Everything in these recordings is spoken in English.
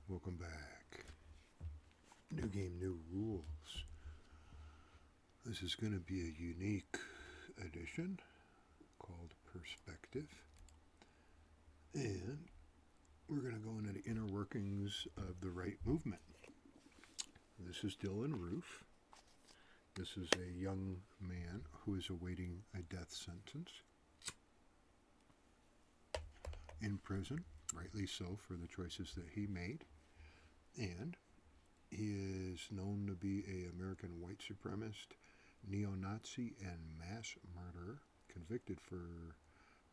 Welcome back. New game, new rules. This is going to be a unique edition called Perspective. And we're going to go into the inner workings of the right movement. This is Dylan Roof. This is a young man who is awaiting a death sentence in prison, rightly so for the choices that he made. And he is known to be an American white supremacist, neo-Nazi, and mass murderer, convicted for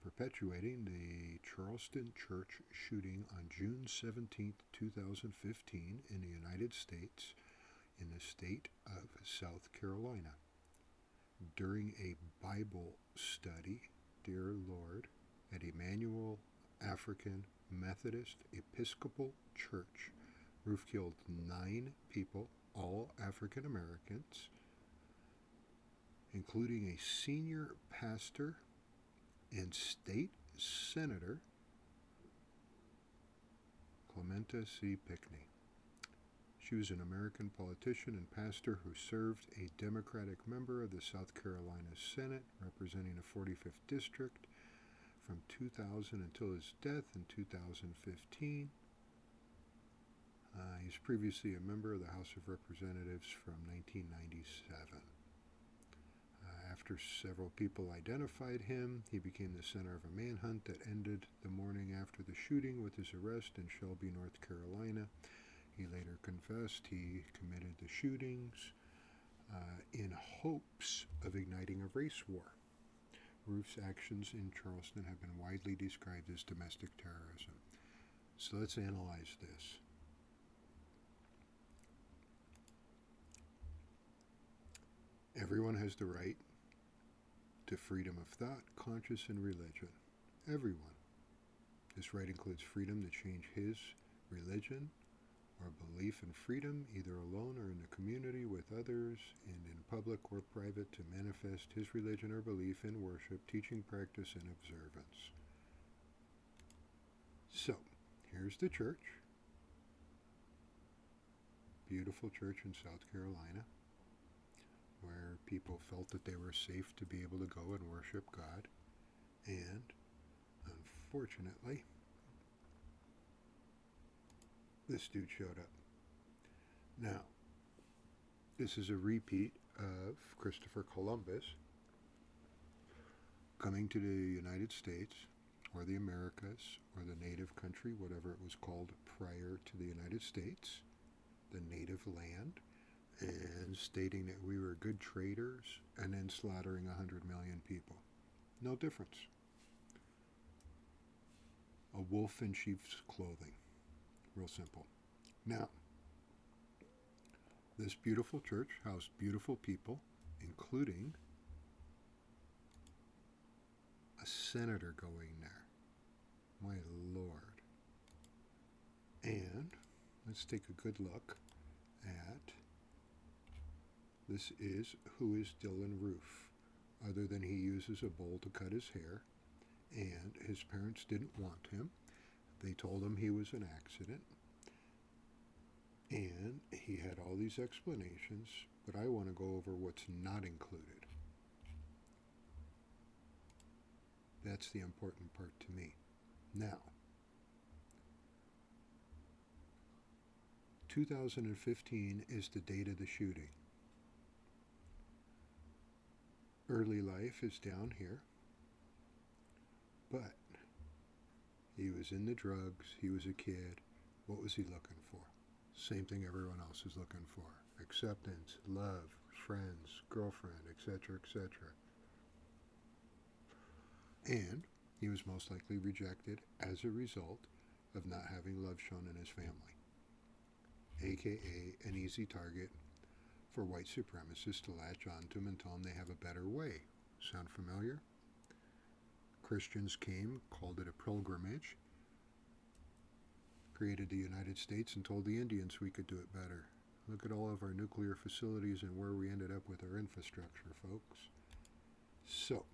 perpetuating the Charleston church shooting on June 17, 2015 in the United States in the state of South Carolina. During a Bible study, dear Lord, at Emmanuel African Methodist Episcopal Church, Roof killed 9 people, all African Americans, including a senior pastor and state senator, Clementa C. Pinckney. She was an American politician and pastor who served a Democratic member of the South Carolina Senate, representing the 45th District from 2000 until his death in 2015. He was previously a member of the House of Representatives from 1997. After several people identified him, he became the center of a manhunt that ended the morning after the shooting with his arrest in Shelby, North Carolina. He later confessed he committed the shootings in hopes of igniting a race war. Roof's actions in Charleston have been widely described as domestic terrorism. So let's analyze this. Everyone has the right to freedom of thought, conscience, and religion. Everyone. This right includes freedom to change his religion or belief in freedom, either alone or in the community with others, and in public or private, to manifest his religion or belief in worship, teaching, practice, and observance. So, here's the church. Beautiful church in South Carolina, where people felt that they were safe to be able to go and worship God. And unfortunately, this dude showed up. Now, this is a repeat of Christopher Columbus coming to the United States, or the Americas, or the native country, whatever it was called prior to the United States, the native land, and stating that we were good traders, and then slaughtering 100 million people. No difference. A wolf in sheep's clothing. Real simple. Now, this beautiful church housed beautiful people, including a senator going there. My Lord. And let's take a good look at this is who is Dylan Roof, other than he uses a bowl to cut his hair, and his parents didn't want him. They told him he was an accident, and he had all these explanations, but I want to go over what's not included. That's the important part to me. Now, 2015 is the date of the shooting. Early life is down here, but he was in the drugs, he was a kid. What was he looking for? Same thing everyone else is looking for. Acceptance, love, friends, girlfriend, etc., etc. And he was most likely rejected as a result of not having love shown in his family, aka an easy target for white supremacists to latch onto and tell them they have a better way. Sound familiar? Christians came, called it a pilgrimage, created the United States, and told the Indians we could do it better. Look at all of our nuclear facilities and where we ended up with our infrastructure, folks. So,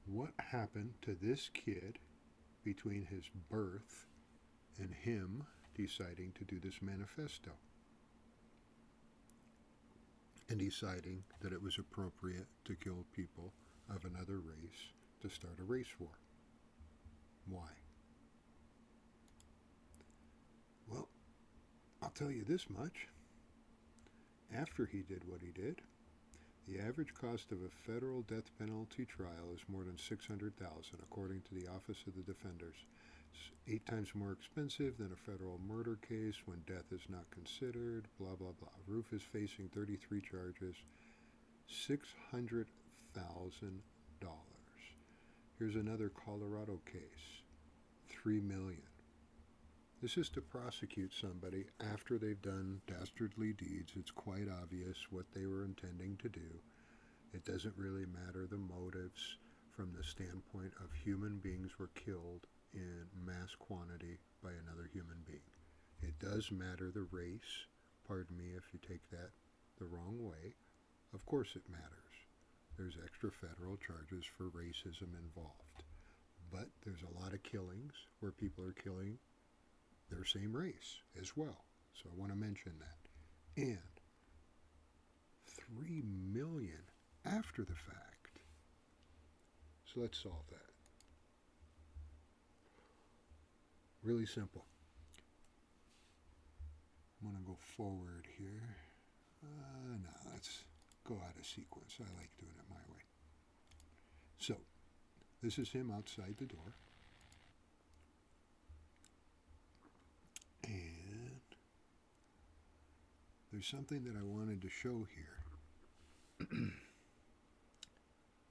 what happened to this kid between his birth and him deciding to do this manifesto and deciding that it was appropriate to kill people of another race to start a race war. Why? Well, I'll tell you this much. After he did what he did, the average cost of a federal death penalty trial is more than $600,000, according to the Office of the Defenders. It's 8 times more expensive than a federal murder case when death is not considered, blah, blah, blah. Roof is facing 33 charges, $600,000. Here's another Colorado case, $3 million. This is to prosecute somebody after they've done dastardly deeds. It's quite obvious what they were intending to do. It doesn't really matter the motives from the standpoint of human beings were killed in mass quantity by another human being. It does matter the race. Pardon me if you take that the wrong way. Of course it matters. There's extra federal charges for racism involved. But there's a lot of killings where people are killing their same race as well. So I want to mention that. And 3 million after the fact. So let's solve that. Really simple. I'm going to go forward here. No, let's go out of sequence. I like doing it my way. So, this is him outside the door. And there's something that I wanted to show here.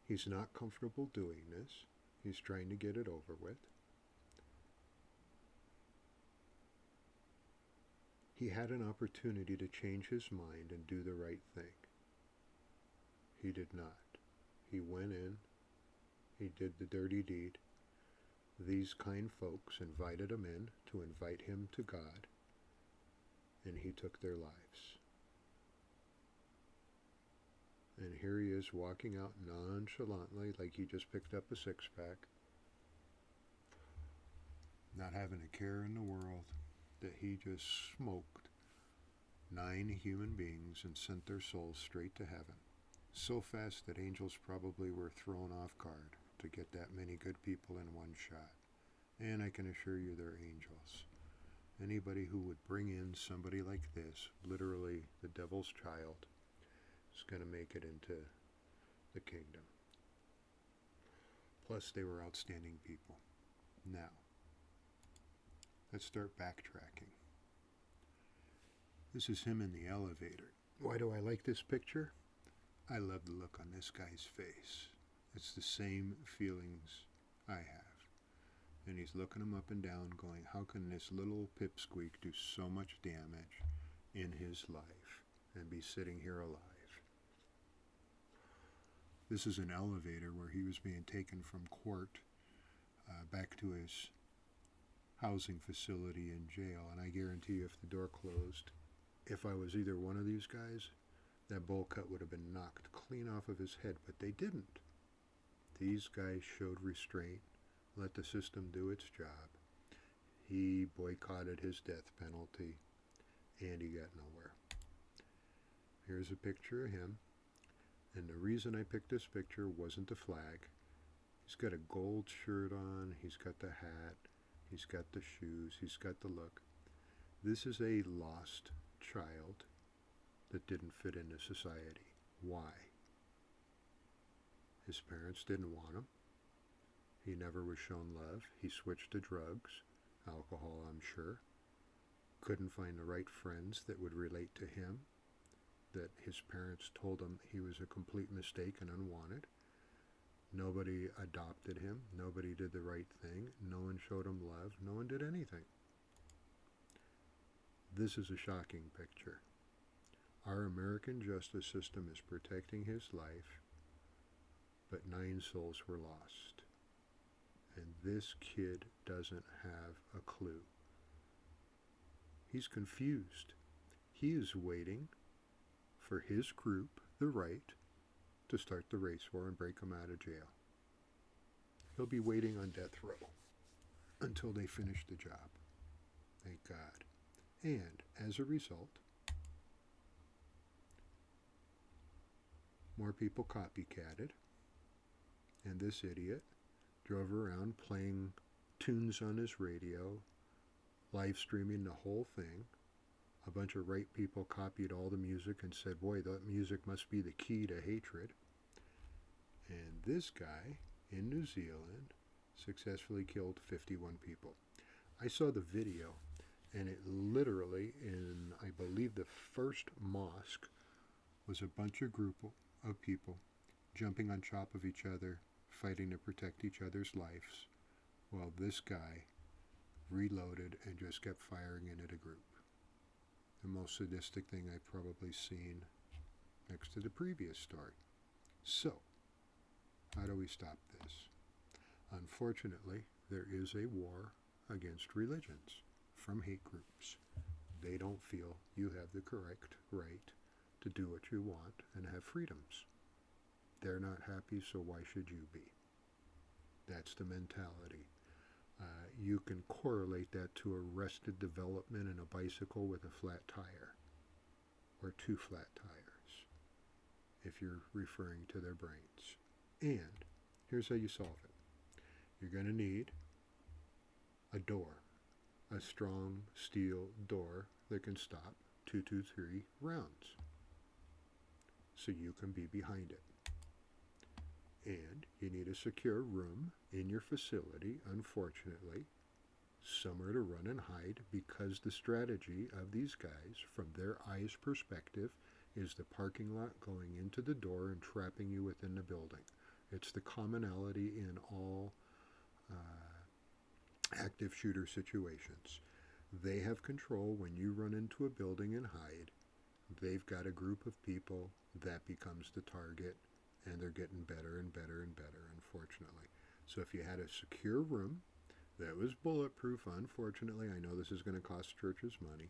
He's not comfortable doing this. He's trying to get it over with. He had an opportunity to change his mind and do the right thing. He did not. He went in. He did the dirty deed. These kind folks invited him in to invite him to God, and he took their lives. And here he is walking out nonchalantly like he just picked up a six-pack, not having a care in the world that he just smoked 9 human beings and sent their souls straight to heaven. So fast that angels probably were thrown off guard to get that many good people in one shot. And I can assure you they're angels. Anybody who would bring in somebody like this, literally the devil's child, is going to make it into the kingdom. Plus, they were outstanding people. Now, let's start backtracking. This is him in the elevator. Why do I like this picture? I love the look on this guy's face. It's the same feelings I have. And he's looking him up and down going, how can this little pipsqueak do so much damage in his life and be sitting here alive? This is an elevator where he was being taken from court back to his housing facility in jail. And I guarantee you if the door closed, if I was either one of these guys, that bowl cut would have been knocked clean off of his head, but they didn't. These guys showed restraint, let the system do its job. He boycotted his death penalty, and he got nowhere. Here's a picture of him, and the reason I picked this picture wasn't the flag. He's got a gold shirt on, he's got the hat, he's got the shoes, he's got the look. This is a lost child that didn't fit into society. Why? His parents didn't want him. He never was shown love. He switched to drugs, alcohol, I'm sure. Couldn't find the right friends that would relate to him, that his parents told him he was a complete mistake and unwanted. Nobody adopted him. Nobody did the right thing. No one showed him love. No one did anything. This is a shocking picture. Our American justice system is protecting his life, but 9 souls were lost. And this kid doesn't have a clue. He's confused. He is waiting for his group, the right, to start the race war and break him out of jail. He'll be waiting on death row. until they finish the job. Thank God. And as a result, more people copycatted, and this idiot drove around playing tunes on his radio, live streaming the whole thing. A bunch of right people copied all the music and said, boy, that music must be the key to hatred. And this guy in New Zealand successfully killed 51 people. I saw the video, and it literally, in I believe the first mosque, was a bunch of group of people jumping on top of each other, fighting to protect each other's lives, while this guy reloaded and just kept firing into the group. The most sadistic thing I've probably seen, next to the previous story. So, how do we stop this? Unfortunately, there is a war against religions from hate groups. They don't feel you have the correct right to do what you want and have freedoms. They're not happy, so why should you be? That's the mentality. You can correlate that to arrested development in a bicycle with a flat tire, or two flat tires, if you're referring to their brains. And here's how you solve it. You're going to need a door, a strong steel door that can stop 223 rounds, so you can be behind it. And you need a secure room in your facility, unfortunately, somewhere to run and hide, because the strategy of these guys, from their eyes' perspective, is the parking lot going into the door and trapping you within the building. It's the commonality in all active shooter situations. They have control when you run into a building and hide. They've got a group of people that becomes the target, and they're getting better and better and better, unfortunately. So if you had a secure room that was bulletproof, unfortunately, I know this is going to cost churches money,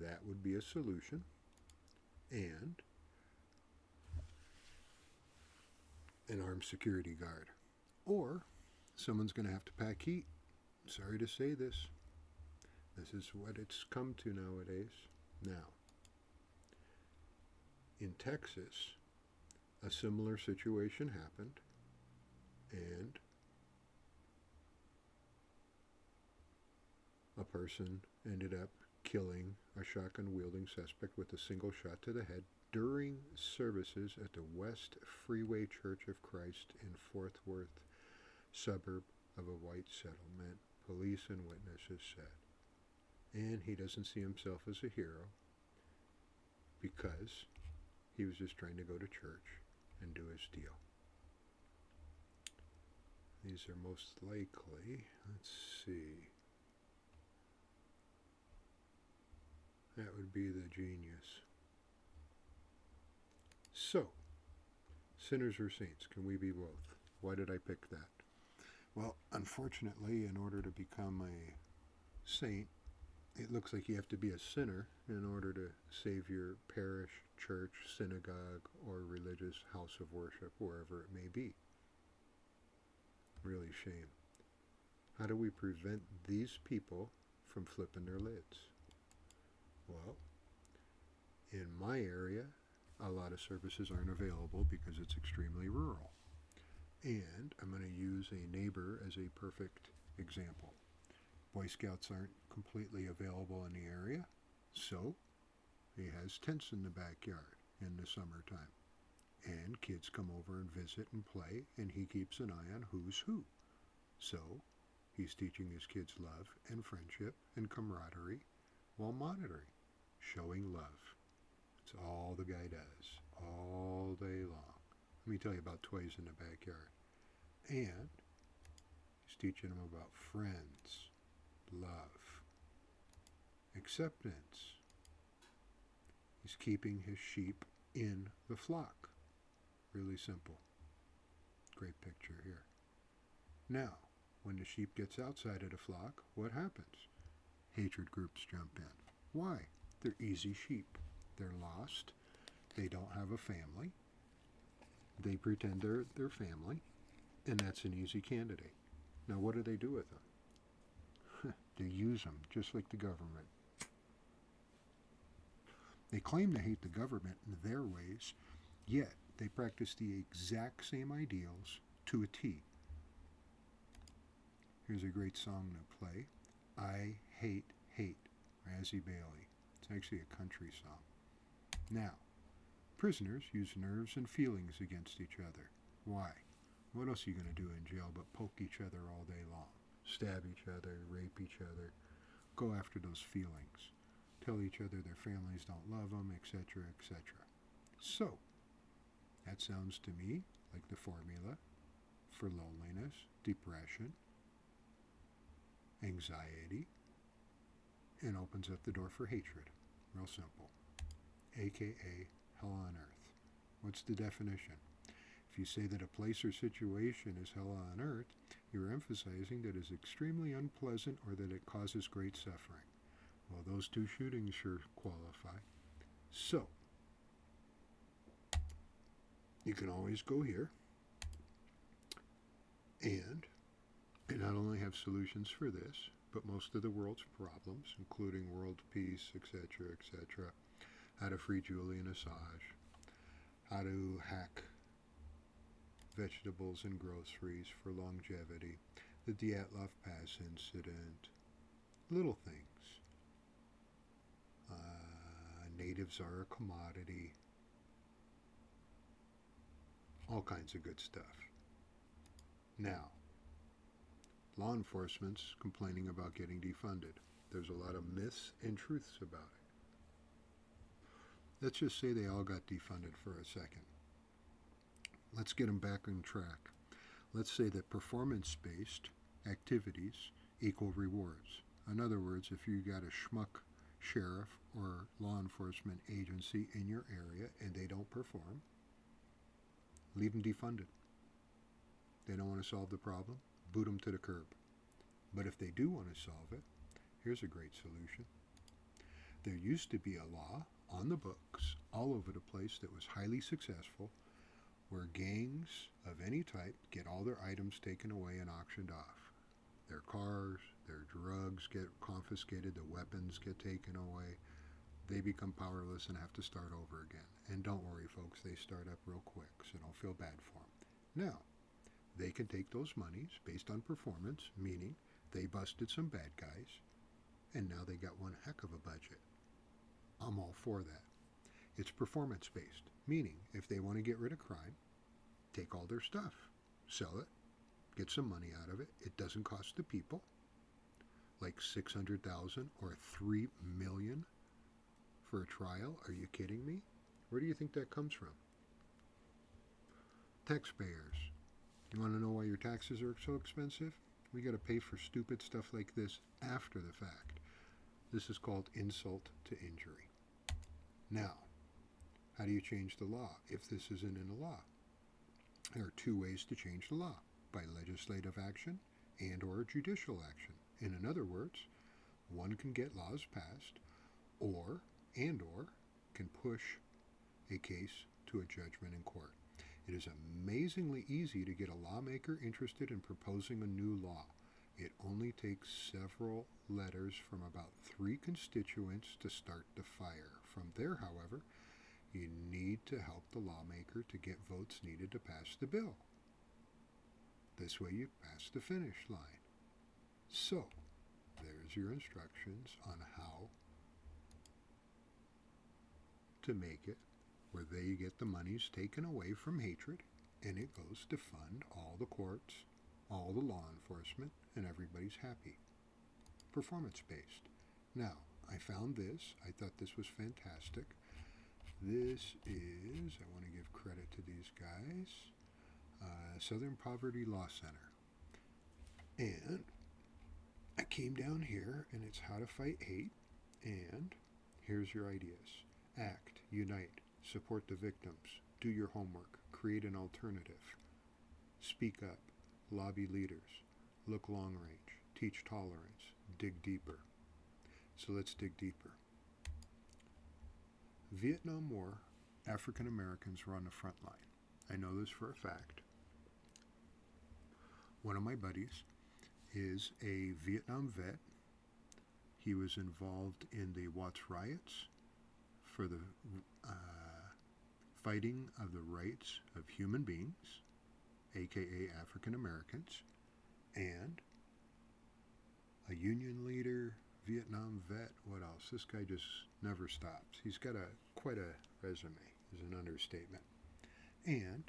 that would be a solution. And an armed security guard. Or someone's going to have to pack heat. Sorry to say this. This is what it's come to nowadays. Now, in Texas, a similar situation happened, and a person ended up killing a shotgun-wielding suspect with a single shot to the head during services at the West Freeway Church of Christ in Fort Worth, suburb of a white settlement, police and witnesses said. And he doesn't see himself as a hero because he was just trying to go to church and do his deal. These are most likely, let's see, that would be the genius. So, sinners or saints, can we be both? Why did I pick that? Well, unfortunately, in order to become a saint, it looks like you have to be a sinner in order to save your parish, church, synagogue, or religious house of worship, wherever it may be. Really shame. How do we prevent these people from flipping their lids? Well, in my area, a lot of services aren't available because it's extremely rural. And I'm going to use a neighbor as a perfect example. Boy Scouts aren't completely available in the area, so he has tents in the backyard in the summertime. And kids come over and visit and play, and he keeps an eye on who's who. So he's teaching his kids love and friendship and camaraderie while monitoring, showing love. It's all the guy does, all day long. Let me tell you about toys in the backyard. And he's teaching them about friends, love, acceptance. He's keeping his sheep in the flock. Really simple. Great picture here. Now, when the sheep gets outside of the flock, what happens? Hatred groups jump in. Why? They're easy sheep. They're lost. They don't have a family. They pretend they're their family, and that's an easy candidate. Now, what do they do with them? They use them just like the government. They claim to hate the government in their ways, yet they practice the exact same ideals to a T. Here's a great song to play. I Hate Hate, Razzie Bailey. It's actually a country song. Now, prisoners use nerves and feelings against each other. Why? What else are you going to do in jail but poke each other all day long? Stab each other, rape each other, go after those feelings, tell each other their families don't love them, etc., etc. So, that sounds to me like the formula for loneliness, depression, anxiety, and opens up the door for hatred. Real simple. AKA hell on earth. What's the definition? If you say that a place or situation is hell on earth, you're emphasizing that it's extremely unpleasant or that it causes great suffering. Well, those two shootings sure qualify. So, you can always go here and not only have solutions for this, but most of the world's problems, including world peace, etc., etc., how to free Julian Assange, how to hack vegetables and groceries for longevity, the Dyatlov Pass incident, little things. Natives are a commodity, all kinds of good stuff. Now, law enforcement's complaining about getting defunded. There's a lot of myths and truths about it. Let's just say they all got defunded for a second. Let's get them back on track. Let's say that performance-based activities equal rewards. In other words, if you got a schmuck sheriff or law enforcement agency in your area and they don't perform, leave them defunded. They don't want to solve the problem, boot them to the curb. But if they do want to solve it, here's a great solution. There used to be a law on the books all over the place that was highly successful where gangs of any type get all their items taken away and auctioned off. Their cars, their drugs get confiscated, the weapons get taken away. They become powerless and have to start over again. And don't worry, folks, they start up real quick, so don't feel bad for them. Now, they can take those monies based on performance, meaning they busted some bad guys, and now they got one heck of a budget. I'm all for that. It's performance-based, meaning if they want to get rid of crime, take all their stuff, sell it, get some money out of it. It doesn't cost the people like $600,000 or $3 million for a trial. Are you kidding me? Where do you think that comes from? Taxpayers. You want to know why your taxes are so expensive? We got to pay for stupid stuff like this after the fact. This is called insult to injury. Now, how do you change the law if this isn't in the law? There are two ways to change the law: by legislative action and or judicial action. In other words, one can get laws passed or can push a case to a judgment in court. It is amazingly easy to get a lawmaker interested in proposing a new law. It only takes several letters from about 3 constituents to start the fire. From there, however, you need to help the lawmaker to get votes needed to pass the bill. This way you pass the finish line. So, there's your instructions on how to make it where they get the monies taken away from hatred, and it goes to fund all the courts, all the law enforcement, and everybody's happy. Performance-based. Now, I found this. I thought this was fantastic. This is, I want to give credit to these guys, Southern Poverty Law Center. And I came down here, and it's how to fight hate, and here's your ideas. Act, unite, support the victims, do your homework, create an alternative, speak up, lobby leaders, look long range, teach tolerance, dig deeper. So let's dig deeper. Vietnam War, African Americans were on the front line. I know this for a fact. One of my buddies is a Vietnam vet He was involved in the Watts riots for the fighting of the rights of human beings, aka African Americans, and a Union leader, Vietnam vet. What else? This guy just never stops. He's got quite a resume, is an understatement. And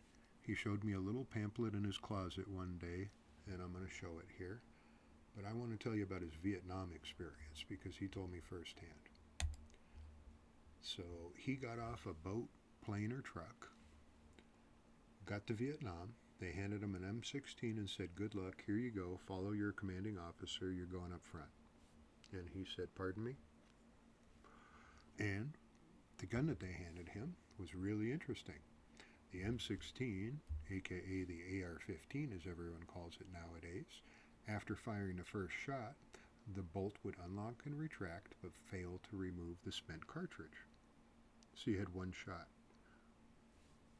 he showed me a little pamphlet in his closet one day, and I'm going to show it here. But I want to tell you about his Vietnam experience because he told me firsthand. So he got off a boat, plane, or truck, got to Vietnam. They handed him an M16 and said, "Good luck, here you go, follow your commanding officer, you're going up front." And he said, "Pardon me?" And the gun that they handed him was really interesting. The M16, aka the AR-15 as everyone calls it nowadays, after firing the first shot, the bolt would unlock and retract but fail to remove the spent cartridge. So you had one shot.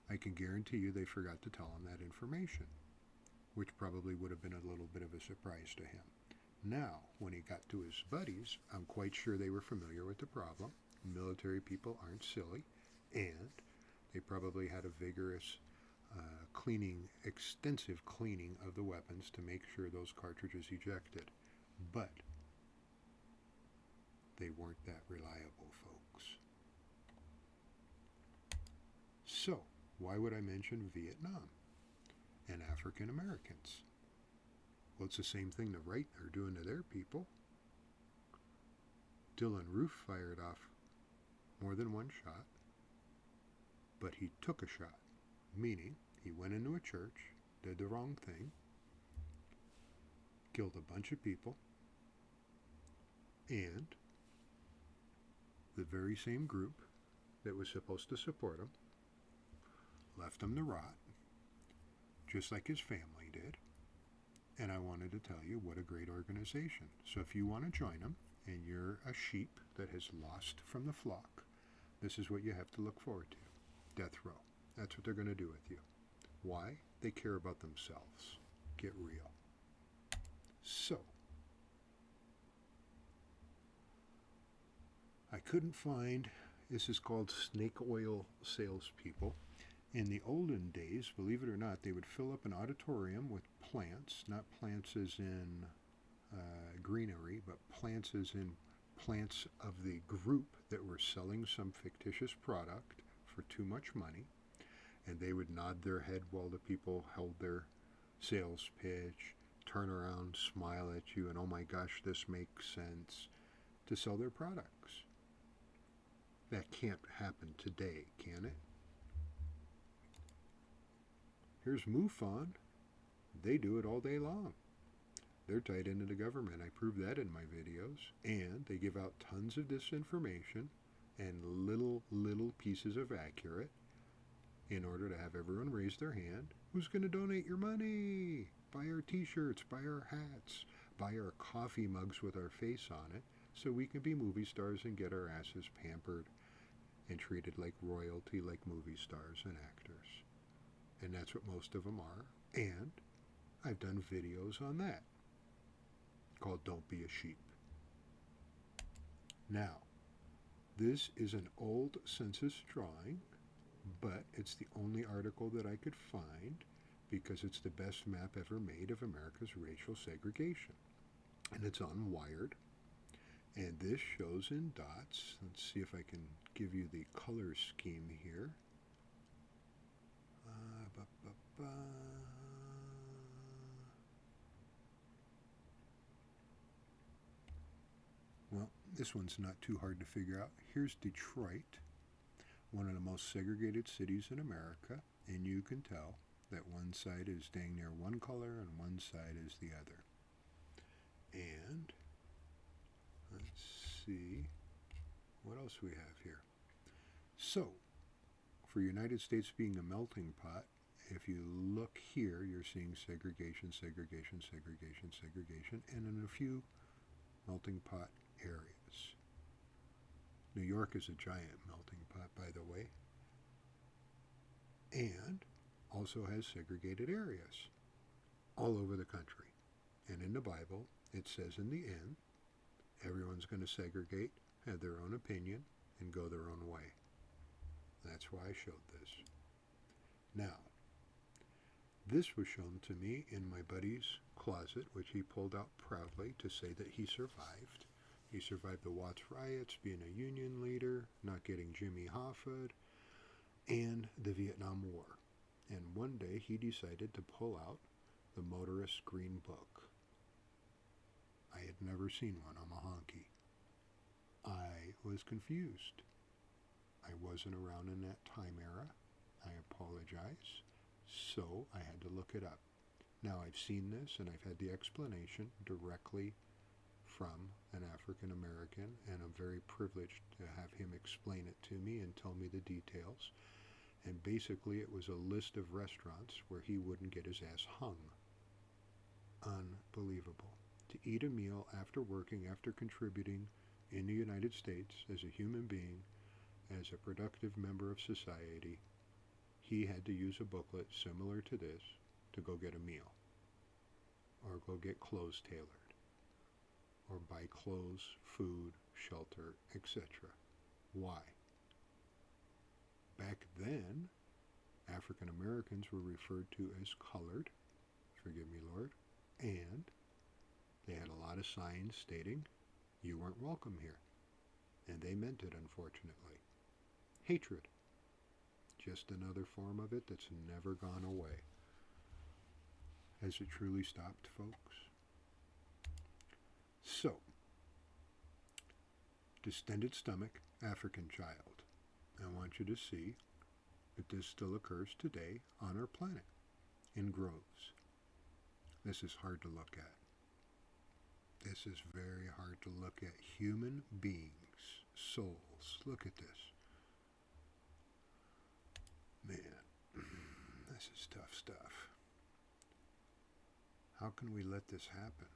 I can guarantee you they forgot to tell him that information, which probably would have been a little bit of a surprise to him. Now, when he got to his buddies, I'm quite sure they were familiar with the problem. Military people aren't silly, and they probably had a vigorous extensive cleaning of the weapons to make sure those cartridges ejected. But they weren't that reliable, folks. So, why would I mention Vietnam and African Americans? Well, it's the same thing the right are doing to their people. Dylan Roof fired off more than one shot, but he took a shot, meaning he went into a church, did the wrong thing, killed a bunch of people, and the very same group that was supposed to support him left him to rot, just like his family did. And I wanted to tell you what a great organization. So if you want to join them and you're a sheep that has lost from the flock, this is what you have to look forward to. Death row. That's what they're going to do with you. Why? They care about themselves. Get real. So, I couldn't find, this is called snake oil salespeople. In the olden days, believe it or not, they would fill up an auditorium with plants, not plants as in greenery, but plants as in plants of the group that were selling some fictitious product for too much money. And they would nod their head while the people held their sales pitch, turn around, smile at you, and oh my gosh, this makes sense, to sell their products. That can't happen today, can it? Here's MUFON. They do it all day long. They're tied into the government. I prove that in my videos. And they give out tons of disinformation and little pieces of accurate in order to have everyone raise their hand. Who's going to donate your money? Buy our t-shirts, buy our hats, buy our coffee mugs with our face on it so we can be movie stars and get our asses pampered and treated like royalty, like movie stars and actors. And that's what most of them are. And I've done videos on that called Don't Be a Sheep. Now, this is an old census drawing, but it's the only article that I could find because it's the best map ever made of America's racial segregation. And it's on Wired. And this shows in dots. Let's see if I can give you the color scheme here. Well, this one's not too hard to figure out. Here's Detroit, one of the most segregated cities in America, and you can tell that one side is dang near one color and one side is the other. And let's see what else we have here. So, for United States being a melting pot, if you look here, you're seeing segregation, segregation, segregation, segregation, and in a few melting pot areas. New York is a giant melting pot, by the way, and also has segregated areas all over the country. And in the Bible, it says in the end, Everyone's going to segregate, have their own opinion, and go their own way. That's why I showed this. Now, this was shown to me in my buddy's closet, which he pulled out proudly to say that he survived. He survived the Watts riots, being a Union leader, not getting Jimmy Hoffa, and the Vietnam War. And one day he decided to pull out the Motorist Green Book. I had never seen one on a honky. I was confused. I wasn't around in that time era. I apologize. So I had to look it up. Now I've seen this and I've had the explanation directly from an African American, and I'm very privileged to have him explain it to me and tell me the details. And basically it was a list of restaurants where he wouldn't get his ass hung. Unbelievable. To eat a meal after working, after contributing in the United States as a human being, as a productive member of society, he had to use a booklet similar to this to go get a meal, or go get clothes tailored, or buy clothes, food, shelter, etc. Why? Back then, African Americans were referred to as colored, forgive me Lord, and they had a lot of signs stating, you weren't welcome here. And they meant it, unfortunately. Hatred. Just another form of it that's never gone away. Has it truly stopped, folks? So, distended stomach, African child. I want you to see that this still occurs today on our planet, in groves. This is hard to look at. This is very hard to look at. Human beings, souls. Look at this. Man, this is tough stuff. How can we let this happen?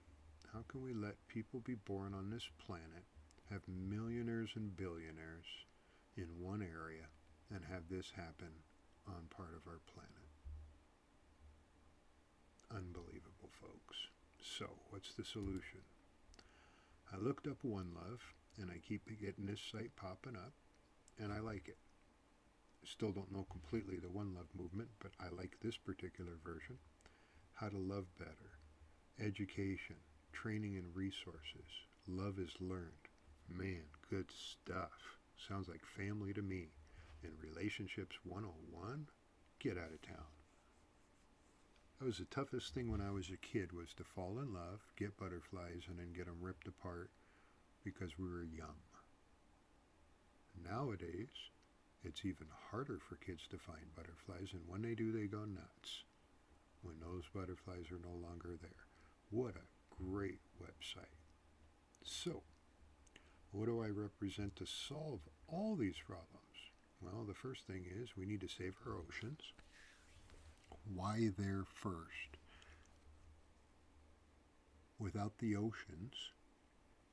How can we let people be born on this planet, have millionaires and billionaires in one area, and have this happen on part of our planet? Unbelievable, folks. So, what's the solution? I looked up One Love, and I keep getting this site popping up, and I like it. Still don't know completely the One Love movement, but I like this particular version. How to love better. Education, training and resources. Love is learned. Man, good stuff. Sounds like family to me. And Relationships 101? Get out of town. That was the toughest thing when I was a kid, was to fall in love, get butterflies, and then get them ripped apart because we were young. Nowadays, it's even harder for kids to find butterflies, and when they do, they go nuts when those butterflies are no longer there. What a great website. So, what do I represent to solve all these problems? Well, the first thing is we need to save our oceans. Why they're first? Without the oceans,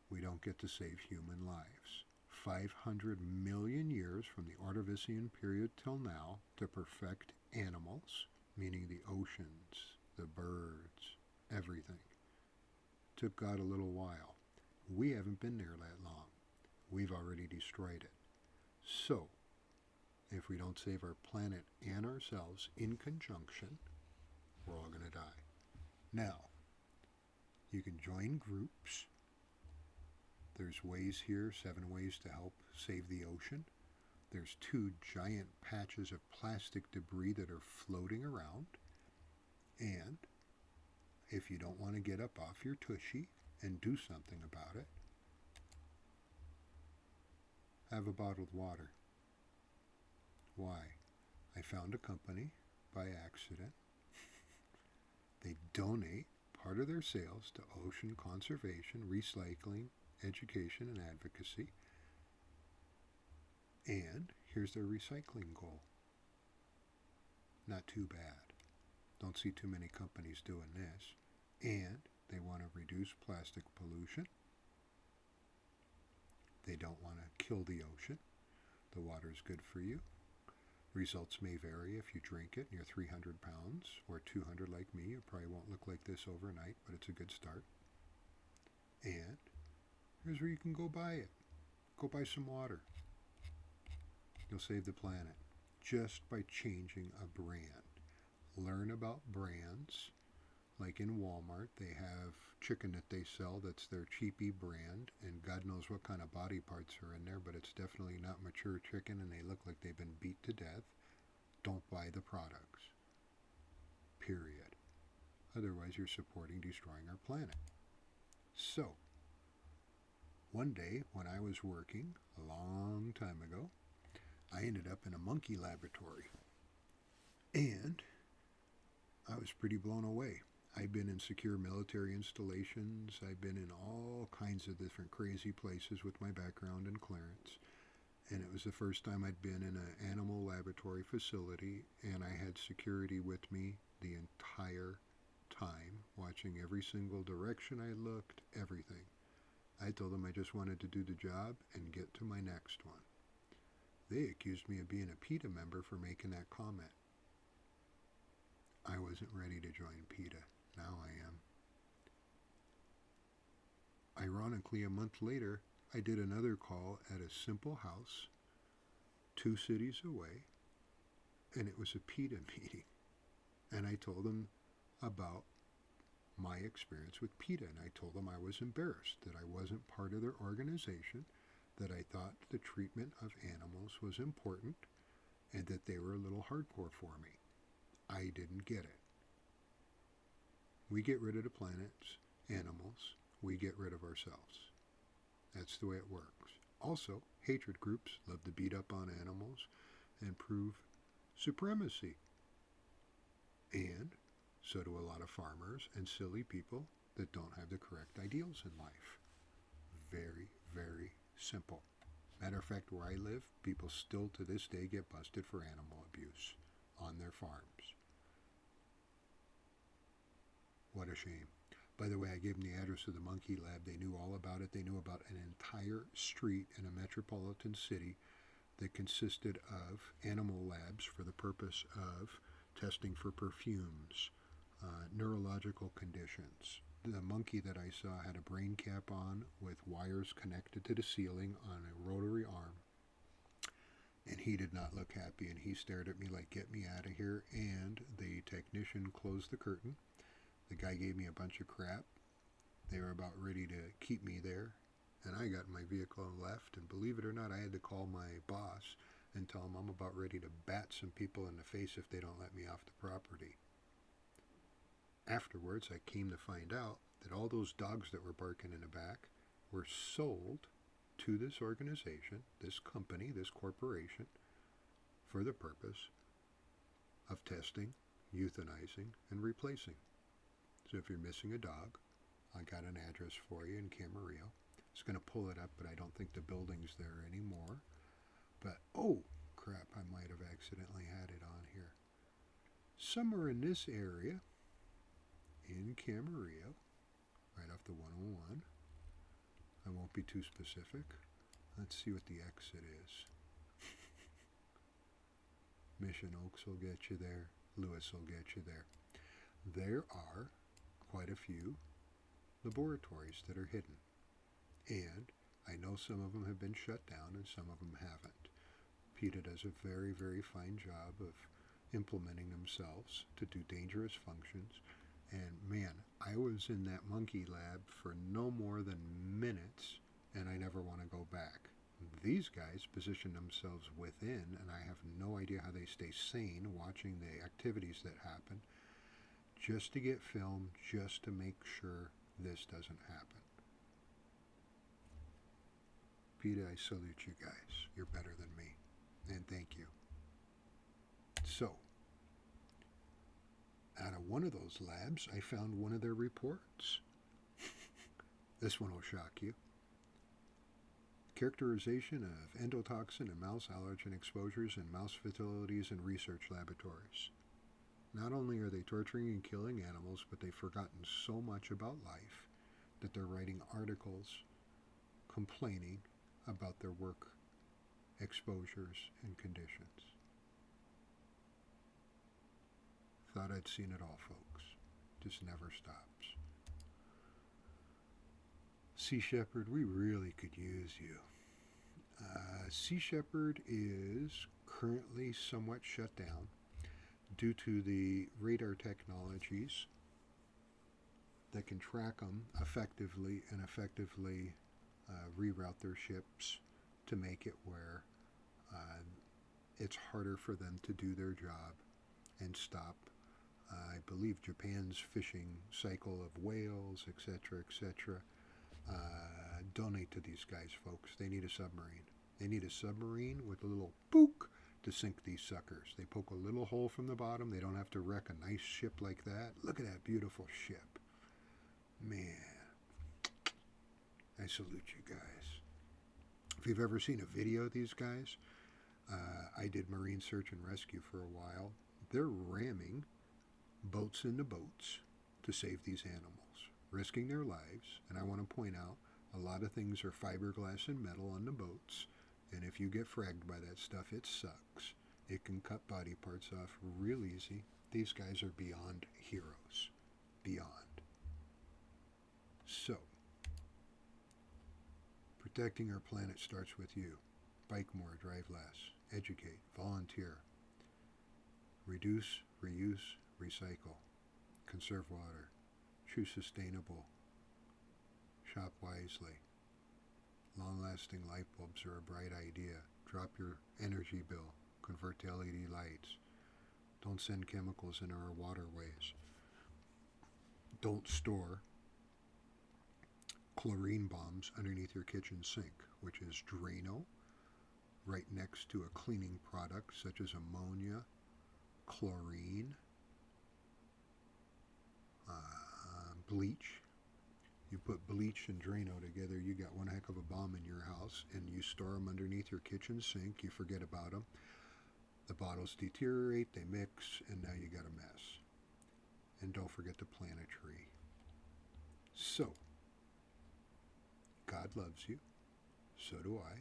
we don't get to save human lives. 500 million years from the Ordovician period till now to perfect animals, meaning the oceans, the birds, everything. Took God a little while. We haven't been there that long. We've already destroyed it. So, if we don't save our planet and ourselves in conjunction, we're all going to die. Now, you can join groups. There's ways here, 7 ways to help save the ocean. There's 2 giant patches of plastic debris that are floating around. And if you don't want to get up off your tushy and do something about it, have a bottled water. Why? I found a company by accident. They donate part of their sales to ocean conservation, recycling, education, and advocacy. And here's their recycling goal. Not too bad. Don't see too many companies doing this. And they want to reduce plastic pollution. They don't want to kill the ocean. The water is good for you. Results may vary if you drink it and you're 300 pounds or 200 like me. You probably won't look like this overnight, but it's a good start. And Here's where you can go buy it. Go buy some water. You'll save the planet just by changing a brand. Learn about brands. Like in Walmart, they have chicken that they sell that's their cheapy brand, and God knows what kind of body parts are in there, but it's definitely not mature chicken, and they look like they've been beat to death. Don't buy the products. Period. Otherwise, you're supporting destroying our planet. So, one day when I was working, a long time ago, I ended up in a monkey laboratory. And I was pretty blown away. I've been in secure military installations. I've been in all kinds of different crazy places with my background and clearance. And it was the first time I'd been in an animal laboratory facility, and I had security with me the entire time, watching every single direction I looked, everything. I told them I just wanted to do the job and get to my next one. They accused me of being a PETA member for making that comment. I wasn't ready to join PETA. Now I am. Ironically, a month later, I did another call at a simple house 2 cities away, and it was a PETA meeting. And I told them about my experience with PETA, and I told them I was embarrassed that I wasn't part of their organization, that I thought the treatment of animals was important, and that they were a little hardcore for me. I didn't get it. We get rid of the planet's animals, we get rid of ourselves. That's the way it works. Also, hatred groups love to beat up on animals and prove supremacy. And so do a lot of farmers and silly people that don't have the correct ideals in life. Very, very simple. Matter of fact, where I live, people still to this day get busted for animal abuse on their farms. What a shame. By the way, I gave them the address of the monkey lab. They knew all about it. They knew about an entire street in a metropolitan city that consisted of animal labs for the purpose of testing for perfumes, neurological conditions. The monkey that I saw had a brain cap on with wires connected to the ceiling on a rotary arm. And he did not look happy, and he stared at me like, get me out of here. And the technician closed the curtain. The guy gave me a bunch of crap. They were about ready to keep me there. And I got in my vehicle and left. And believe it or not, I had to call my boss and tell him I'm about ready to bat some people in the face if they don't let me off the property. Afterwards, I came to find out that all those dogs that were barking in the back were sold to this organization, this company, this corporation, for the purpose of testing, euthanizing, and replacing. So if you're missing a dog, I got an address for you in Camarillo. I was going to pull it up, but I don't think the building's there anymore. But, oh, crap, I might have accidentally had it on here. Somewhere in this area, in Camarillo, right off the 101. I won't be too specific. Let's see what the exit is. Mission Oaks will get you there. Lewis will get you there. There are quite a few laboratories that are hidden. And I know some of them have been shut down and some of them haven't. PETA does a very, very fine job of implementing themselves to do dangerous functions. And man, I was in that monkey lab for no more than minutes, and I never want to go back. These guys position themselves within, and I have no idea how they stay sane watching the activities that happen, just to get filmed, just to make sure this doesn't happen. PETA, I salute you guys. You're better than me, and thank you. So, out of one of those labs, I found one of their reports. This one will shock you. Characterization of endotoxin and mouse allergen exposures in mouse facilities and research laboratories. Not only are they torturing and killing animals, but they've forgotten so much about life that they're writing articles complaining about their work exposures and conditions. Thought I'd seen it all, folks. Just never stops. Sea Shepherd, we really could use you. Sea Shepherd is currently somewhat shut down due to the radar technologies that can track them effectively and effectively reroute their ships to make it where it's harder for them to do their job and stop, I believe, Japan's fishing cycle of whales, etc., etc. Donate to these guys, folks. They need a submarine. They need a submarine with a little pook to sink these suckers. They poke a little hole from the bottom. They don't have to wreck a nice ship like that. Look at that beautiful ship. Man, I salute you guys. If you've ever seen a video of these guys, I did marine search and rescue for a while. They're ramming boats into boats to save these animals, risking their lives. And I want to point out, a lot of things are fiberglass and metal on the boats. And if you get fragged by that stuff, it sucks. It can cut body parts off real easy. These guys are beyond heroes. Beyond. So, protecting our planet starts with you. Bike more, drive less. Educate, volunteer. Reduce, reuse, recycle. Conserve water. Choose sustainable. Shop wisely. Long-lasting light bulbs are a bright idea. Drop your energy bill. Convert to LED lights. Don't send chemicals into our waterways. Don't store chlorine bombs underneath your kitchen sink, which is Drano, right next to a cleaning product such as ammonia, chlorine, bleach. You put bleach and Drano together, you got one heck of a bomb in your house, and you store them underneath your kitchen sink. You forget about them. The bottles deteriorate, they mix, and now you got a mess. And don't forget to plant a tree. So, God loves you. So do I.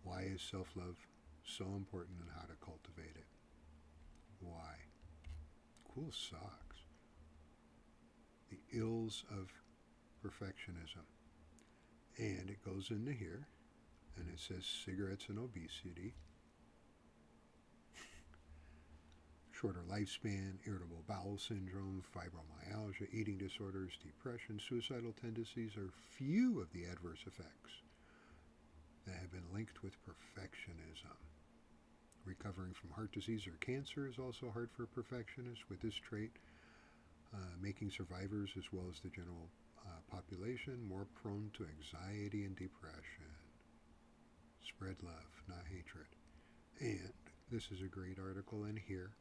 Why is self-love so important and how to cultivate it? Why? Cool socks. The ills of perfectionism. And it goes into here, and it says cigarettes and obesity, shorter lifespan, irritable bowel syndrome, fibromyalgia, eating disorders, depression, suicidal tendencies are few of the adverse effects that have been linked with perfectionism. Recovering from heart disease or cancer is also hard for perfectionists with this trait, making survivors as well as the general population more prone to anxiety and depression. Spread love, not hatred. And this is a great article in here.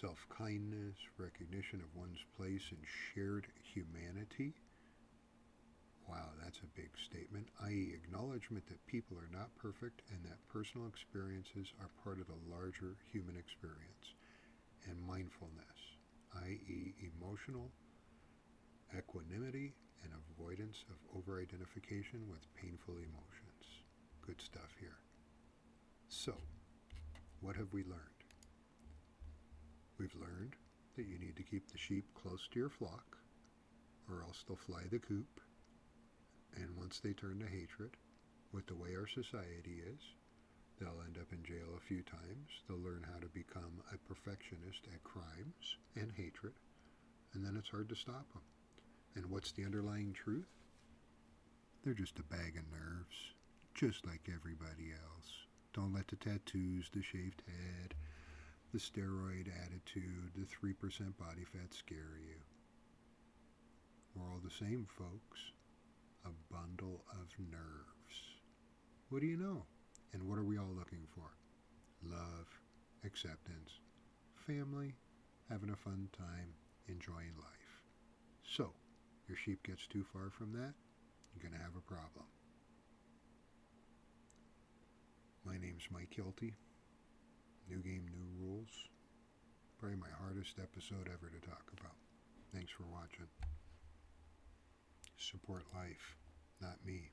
Self-kindness, recognition of one's place in shared humanity. Wow, that's a big statement, i.e. acknowledgement that people are not perfect and that personal experiences are part of the larger human experience. And mindfulness, i.e. emotional equanimity and avoidance of over-identification with painful emotions. Good stuff here. So, what have we learned? We've learned that you need to keep the sheep close to your flock, or else they'll fly the coop. And once they turn to hatred, with the way our society is, they'll end up in jail a few times. They'll learn how to become a perfectionist at crimes and hatred, and then it's hard to stop them. And what's the underlying truth? They're just a bag of nerves, just like everybody else. Don't let the tattoos, the shaved head, the steroid attitude, the 3% body fat scare you. We're all the same, folks. A bundle of nerves. What do you know? And what are we all looking for? Love, acceptance, family, having a fun time, enjoying life. So, your sheep gets too far from that, you're going to have a problem. My name's Mike Hilty. New game, new rules. Probably my hardest episode ever to talk about. Thanks for watching. Support life, not me.